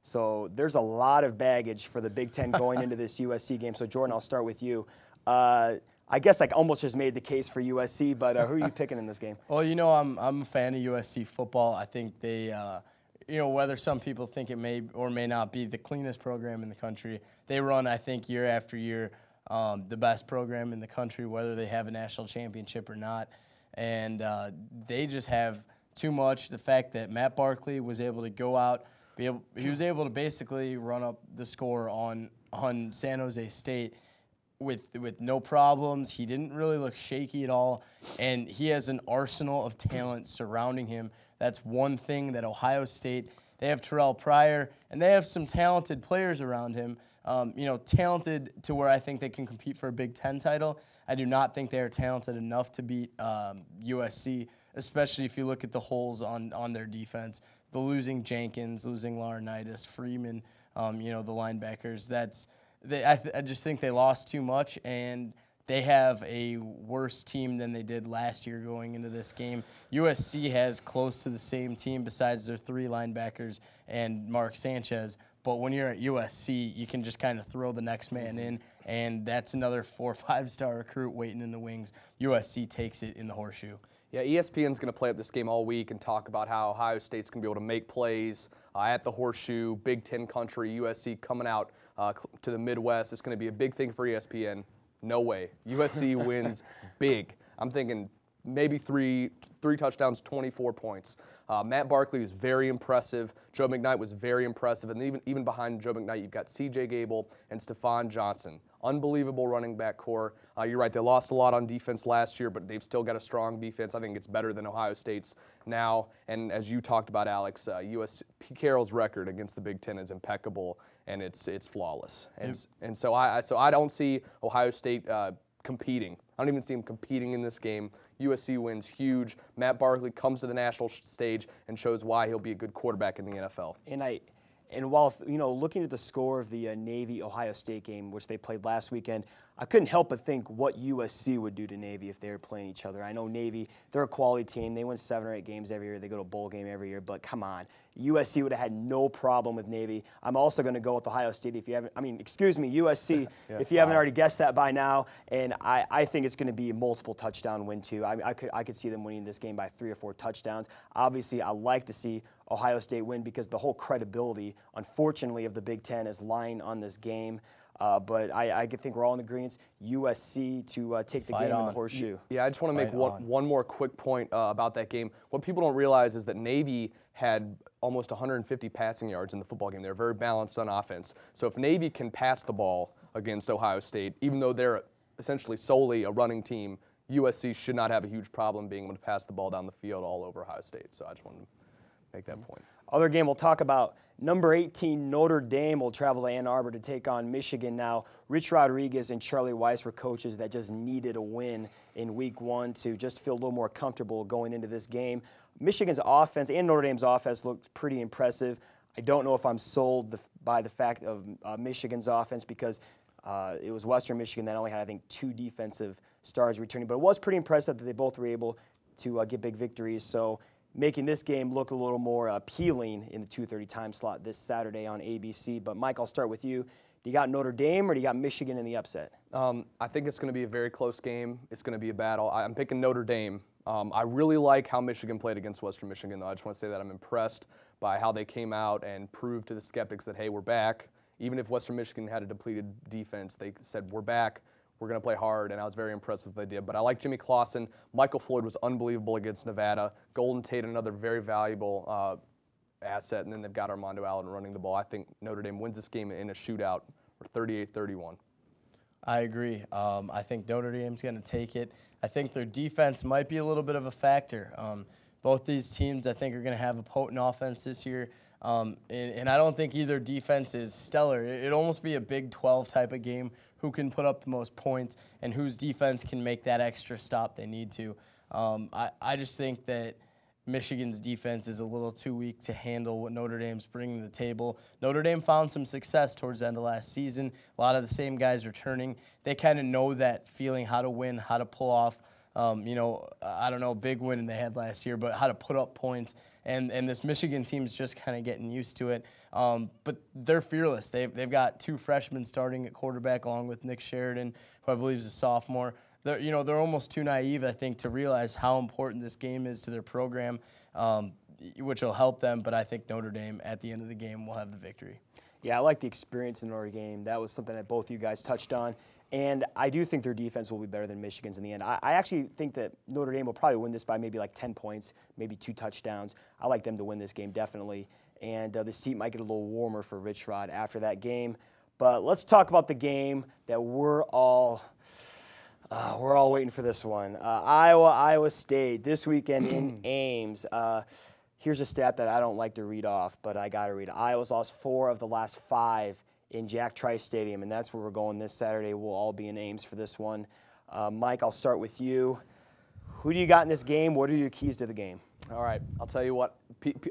So there's a lot of baggage for the Big Ten going into this USC game. So, Jordan, I'll start with you. I guess I almost just made the case for USC, but who are you picking in this game? Well, you know, I'm a fan of USC football. I think they, you know, whether some people think it may or may not be the cleanest program in the country, they run, I think, year after year, the best program in the country, whether they have a national championship or not. And they just have too much. The fact that Matt Barkley was able to go out, he was able to basically run up the score on San Jose State with no problems. He didn't really look shaky at all, and he has an arsenal of talent surrounding him. That's one thing that Ohio State, they have Terrell Pryor, and they have some talented players around him, you know, talented to where I think they can compete for a Big Ten title. I do not think they are talented enough to beat USC, especially if you look at the holes on their defense. The losing Jenkins, losing Laurinaitis, Freeman, you know, the linebackers, I just think they lost too much, and they have a worse team than they did last year going into this game. USC has close to the same team besides their 3 linebackers and Mark Sanchez. But when you're at USC, you can just kind of throw the next man in, and that's another 4- or 5-star recruit waiting in the wings. USC takes it in the horseshoe. Yeah, ESPN's going to play up this game all week and talk about how Ohio State's going to be able to make plays at the horseshoe, Big Ten country, USC coming out to the Midwest. It's going to be a big thing for ESPN. No way. USC wins big. I'm thinking maybe three touchdowns, 24 points. Matt Barkley was very impressive. Joe McKnight was very impressive. And even behind Joe McKnight, you've got C.J. Gable and Stephon Johnson. Unbelievable running back core. You're right, they lost a lot on defense last year, but they've still got a strong defense. I think it's better than Ohio State's now. And as you talked about, Alex, Pete Carroll's record against the Big Ten is impeccable, and it's flawless. And so I don't see Ohio State competing. I don't even see them competing in this game. USC wins huge. Matt Barkley comes to the national stage and shows why he'll be a good quarterback in the NFL. And while, you know, looking at the score of the Navy-Ohio State game, which they played last weekend, I couldn't help but think what USC would do to Navy if they were playing each other. I know Navy, they're a quality team. They win 7 or 8 games every year. They go to a bowl game every year. But come on, USC would have had no problem with Navy. I'm also going to go with Ohio State if you haven't, USC, yeah, if you haven't already guessed that by now. And I think it's going to be a multiple touchdown win too. I could see them winning this game by 3 or 4 touchdowns. Obviously, I like to see Ohio State win because the whole credibility, unfortunately, of the Big Ten is lying on this game. But I think we're all in agreement. USC to take the game in the horseshoe. Yeah, I just want to make one more quick point about that game. What people don't realize is that Navy had almost 150 passing yards in the football game. They're very balanced on offense. So if Navy can pass the ball against Ohio State, even though they're essentially solely a running team, USC should not have a huge problem being able to pass the ball down the field all over Ohio State. So I just wanted to make that point. Other game we'll talk about, number 18 Notre Dame will travel to Ann Arbor to take on Michigan now. Rich Rodriguez and Charlie Weiss were coaches that just needed a win in week 1 to just feel a little more comfortable going into this game. Michigan's offense and Notre Dame's offense looked pretty impressive. I don't know if I'm sold by the fact of Michigan's offense because it was Western Michigan that only had, I think, 2 defensive stars returning. But it was pretty impressive that they both were able to get big victories. So making this game look a little more appealing in the 2:30 time slot this Saturday on ABC. But, Mike, I'll start with you. Do you got Notre Dame or do you got Michigan in the upset? I think it's going to be a very close game. It's going to be a battle. I'm picking Notre Dame. I really like how Michigan played against Western Michigan, though. I just want to say that I'm impressed by how they came out and proved to the skeptics that, hey, we're back. Even if Western Michigan had a depleted defense, they said, we're back. We're going to play hard, and I was very impressed with what they did. But I like Jimmy Clausen. Michael Floyd was unbelievable against Nevada. Golden Tate, another very valuable asset, and then they've got Armando Allen running the ball. I think Notre Dame wins this game in a shootout for 38-31. I agree. I think Notre Dame's going to take it. I think their defense might be a little bit of a factor. Both these teams, I think, are going to have a potent offense this year. And I don't think either defense is stellar. It'd almost be a Big 12 type of game, who can put up the most points and whose defense can make that extra stop they need to. I just think that Michigan's defense is a little too weak to handle what Notre Dame's bringing to the table. Notre Dame found some success towards the end of last season. A lot of the same guys returning. They kind of know that feeling, how to win, how to pull off, I don't know, a big win they had last year, but how to put up points. And this Michigan team's just kind of getting used to it. But they're fearless. They've got 2 freshmen starting at quarterback along with Nick Sheridan, who I believe is a sophomore. They're almost too naive, I think, to realize how important this game is to their program, which will help them. But I think Notre Dame, at the end of the game, will have the victory. Yeah, I like the experience in Notre Dame. That was something that both of you guys touched on. And I do think their defense will be better than Michigan's in the end. I actually think that Notre Dame will probably win this by maybe like 10 points, maybe 2 touchdowns. I like them to win this game, definitely. And the seat might get a little warmer for Rich Rod after that game. But let's talk about the game that we're all waiting for this one. Iowa State this weekend in Ames. Here's a stat that I don't like to read off, but I got to read it. Iowa's lost 4 of the last 5 in Jack Trice Stadium, and that's where we're going this Saturday. We'll all be in Ames for this one. Mike, I'll start with you. Who do you got in this game? What are your keys to the game? All right, I'll tell you what.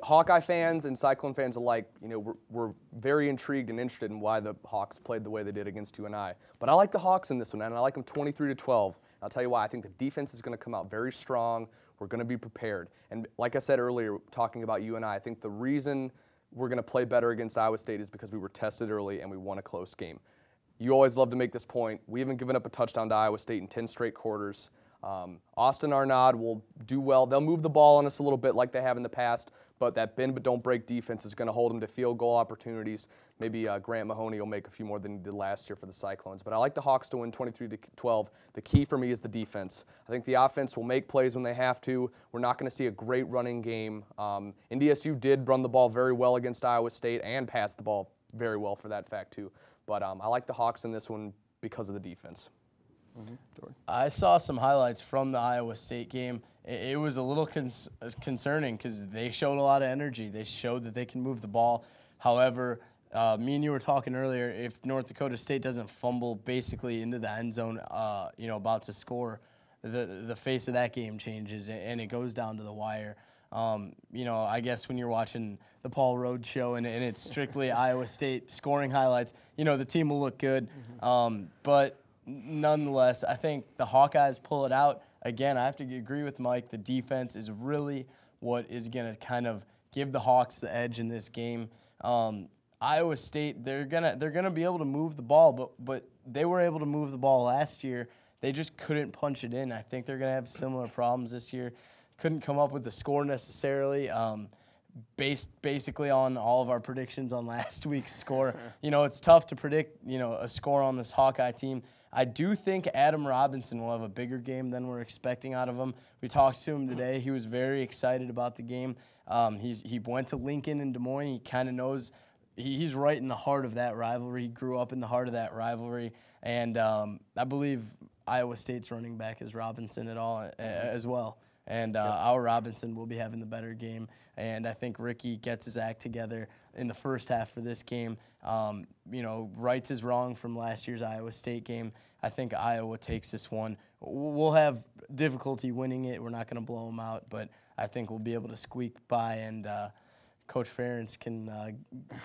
Hawkeye fans and Cyclone fans alike, we're very intrigued and interested in why the Hawks played the way they did against UNI. But I like the Hawks in this one, and I like them 23-12. I'll tell you why. I think the defense is going to come out very strong. We're going to be prepared. And like I said earlier, talking about UNI, I think the reason we're going to play better against Iowa State is because we were tested early and we won a close game. You always love to make this point. We haven't given up a touchdown to Iowa State in 10 straight quarters. Austin Arnaud will do well. They'll move the ball on us a little bit like they have in the past, but that bend but don't break defense is going to hold them to field goal opportunities. Maybe Grant Mahoney will make a few more than he did last year for the Cyclones. But I like the Hawks to win 23-12. The key for me is the defense. I think the offense will make plays when they have to. We're not going to see a great running game. NDSU did run the ball very well against Iowa State and pass the ball very well for that fact too. But I like the Hawks in this one because of the defense. I saw some highlights from the Iowa State game. It was a little concerning because they showed a lot of energy. They showed that they can move the ball. However, me and you were talking earlier, if North Dakota State doesn't fumble basically into the end zone, about to score, the face of that game changes and it goes down to the wire. I guess when you're watching the Paul Rhodes show and it's strictly Iowa State scoring highlights, the team will look good. But nonetheless, I think the Hawkeyes pull it out. Again, I have to agree with Mike. The defense is really what is going to kind of give the Hawks the edge in this game. Iowa State, they're gonna be able to move the ball, but they were able to move the ball last year. They just couldn't punch it in. I think they're gonna have similar problems this year. Couldn't come up with the score necessarily. Based basically on all of our predictions on last week's score. It's tough to predict, a score on this Hawkeye team. I do think Adam Robinson will have a bigger game than we're expecting out of him. We talked to him today. He was very excited about the game. He went to Lincoln and Des Moines. He kind of knows he's right in the heart of that rivalry. He grew up in the heart of that rivalry. And I believe Iowa State's running back is Robinson as well. And our Robinson will be having the better game. And I think Ricky gets his act together in the first half for this game. Rights is wrong from last year's Iowa State game. I think Iowa takes this one. We'll have difficulty winning it. We're not going to blow them out, but I think we'll be able to squeak by, and Coach Ferentz can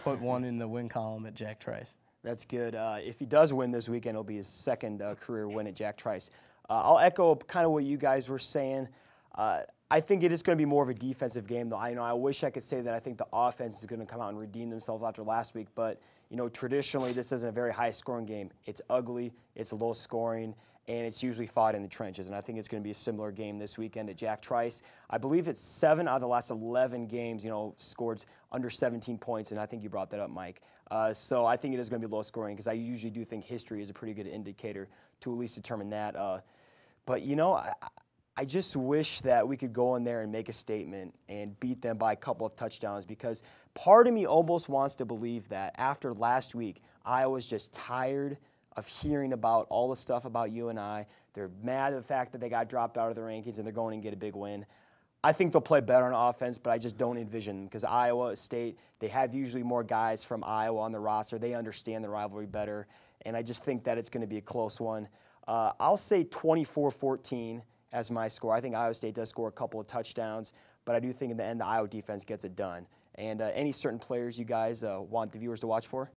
put one in the win column at Jack Trice. That's good. If he does win this weekend, it'll be his second career win at Jack Trice. I'll echo kind of what you guys were saying. I think it is going to be more of a defensive game, though. I wish I could say that I think the offense is going to come out and redeem themselves after last week, but traditionally this isn't a very high-scoring game. It's ugly, it's low-scoring, and it's usually fought in the trenches. And I think it's going to be a similar game this weekend at Jack Trice. I believe it's 7 out of the last 11 games, scored under 17 points, and I think you brought that up, Mike. So I think it is going to be low-scoring because I usually do think history is a pretty good indicator to at least determine that. But I just wish that we could go in there and make a statement and beat them by a couple of touchdowns, because part of me almost wants to believe that after last week, Iowa's just tired of hearing about all the stuff about UNI. They're mad at the fact that they got dropped out of the rankings and they're going and get a big win. I think they'll play better on offense, but I just don't envision them because Iowa State, they have usually more guys from Iowa on the roster. They understand the rivalry better, and I just think that it's going to be a close one. I'll say 24-14. As my score. I think Iowa State does score a couple of touchdowns, but I do think in the end the Iowa defense gets it done. And any certain players you guys want the viewers to watch for?